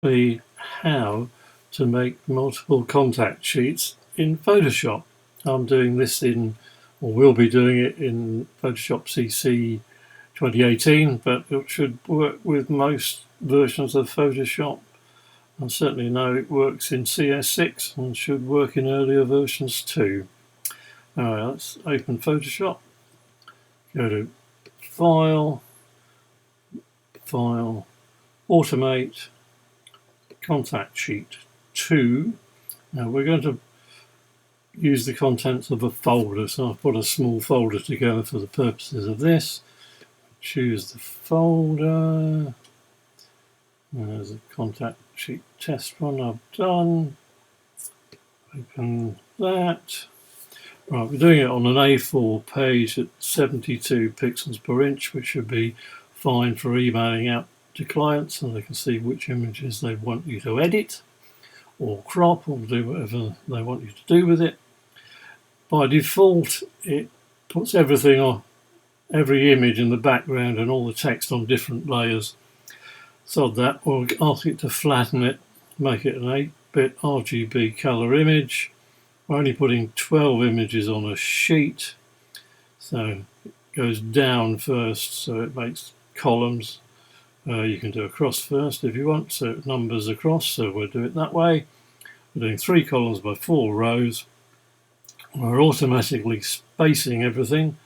be how to make multiple contact sheets in Photoshop. I'm doing this in, or will be doing it in Photoshop CC 2018, but it should work with most versions of Photoshop. I certainly know it works in CS6 and should work in earlier versions too. Alright, let's open Photoshop. Go to File, File, Automate, Contact Sheet 2. Now we're going to use the contents of a folder, so I've put a small folder together for the purposes of this. Choose the folder. There's a contact sheet test one I've done. Open that. Right, we're doing it on an A4 page at 72 pixels per inch, which should be fine for emailing out to clients so they can see which images they want you to edit or crop or do whatever they want you to do with it. By default, it puts everything on, every image in the background and all the text on different layers. So that we'll ask it to flatten it, make it an 8-bit RGB color image. We're only putting 12 images on a sheet, so it goes down first, so it makes columns. You can do a cross first if you want, so it numbers across, so we'll do it that way. We're doing 3 columns by 4 rows. We're automatically spacing everything,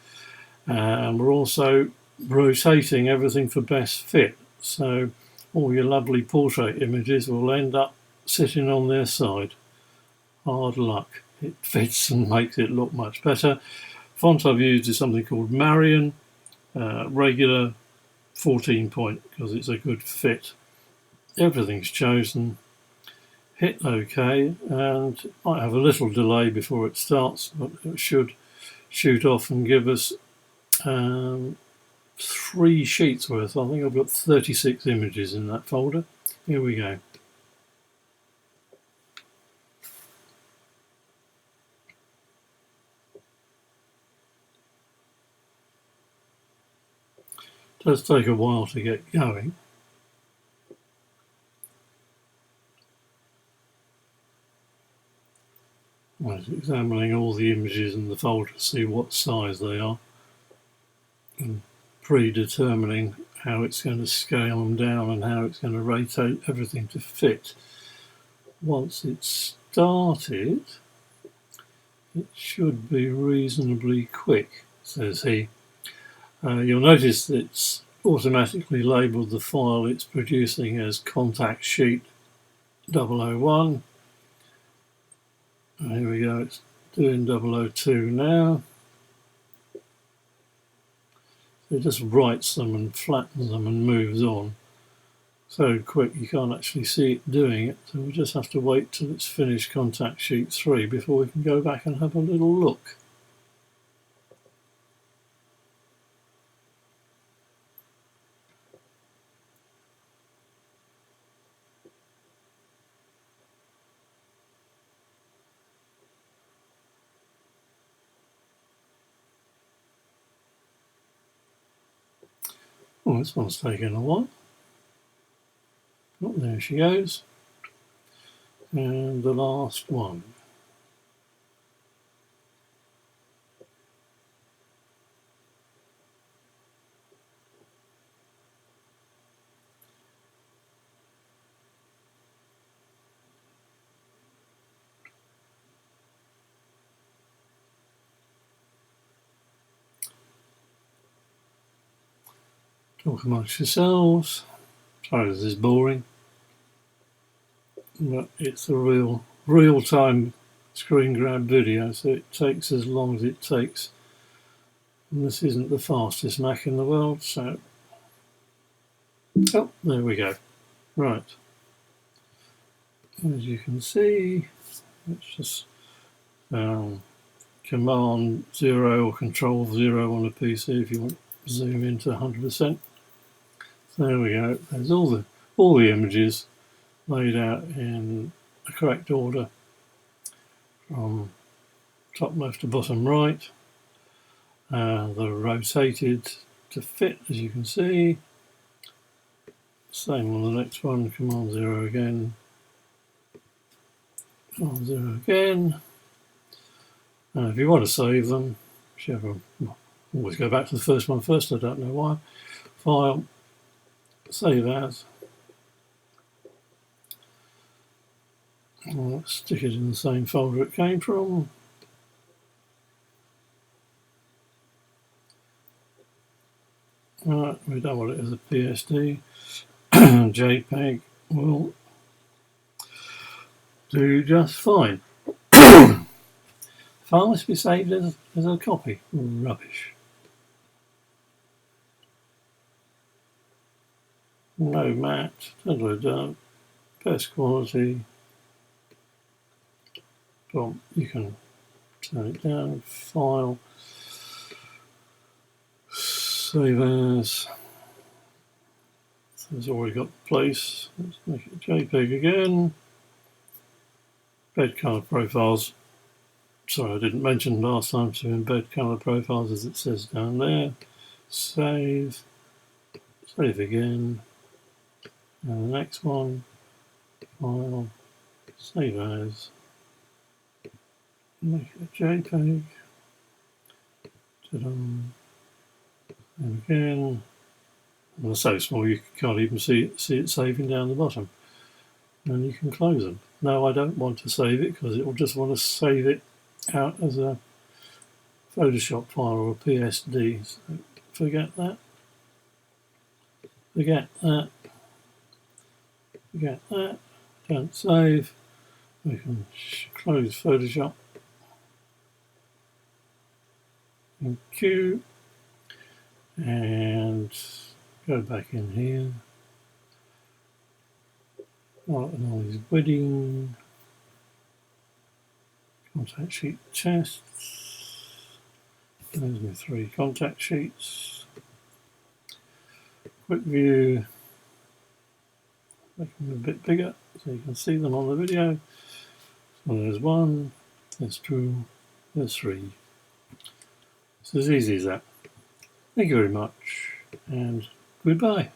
and we're also rotating everything for best fit. So all your lovely portrait images will end up sitting on their side. Hard luck. It fits and makes it look much better. Font I've used is something called Marion, regular 14 point, because it's a good fit. Everything's chosen. Hit OK, and it might have a little delay before it starts, but it should shoot off and give us 3 sheets worth. I think I've got 36 images in that folder. Here we go. It does take a while to get going. I was examining all the images in the folder to see what size they are and predetermining how it's going to scale them down and how it's going to rotate everything to fit. Once it's started, it should be reasonably quick, says he. You'll notice that it's automatically labelled the file it's producing as contact sheet 001. And here we go, it's doing 002 now. It just writes them and flattens them and moves on. So quick you can't actually see it doing it, so we just have to wait till it's finished contact sheet 3 before we can go back and have a little look. Oh, this one's taken a while. Oh, there she goes. And the last one. Talk amongst yourselves. Sorry, this is boring, but it's a real-time screen grab video, so it takes as long as it takes. And this isn't the fastest Mac in the world, so oh, there we go. Right. As you can see, let's just Command 0 or Control 0 on a PC if you want to zoom into 100%. So there we go. There's all the images laid out in the correct order from top left to bottom right. They're rotated to fit, as you can see. Same on the next one, Command 0 again. Command 0 again. If you want to save them, whichever, always go back to the first one first, I don't know why. File, save as. Let's stick it in the same folder it came from. Right, we don't want it as a PSD. JPEG will do just fine. File must be saved as a copy. Rubbish. No matte. Best quality. Well, you can turn it down. File. Save as. So it's already got the place. Let's make it JPEG again. Bed color profiles. Sorry, I didn't mention last time to embed color profiles as it says down there. Save. Save again. And the next one. File. Save as. Make it a JPEG. Ta-da. And again. And they're so small you can't even see it saving down the bottom. And you can close them. No, I don't want to save it because it will just want to save it out as a Photoshop file or a PSD. So forget that. Forget that. Forget that. Don't save. We can close Photoshop. And Q. And go back in here. Right, and all these wedding contact sheet tests. There's my 3 contact sheets. Quick view. Make them a bit bigger so you can see them on the video. So there's 1, there's 2, there's 3. It's as easy as that. Thank you very much and goodbye.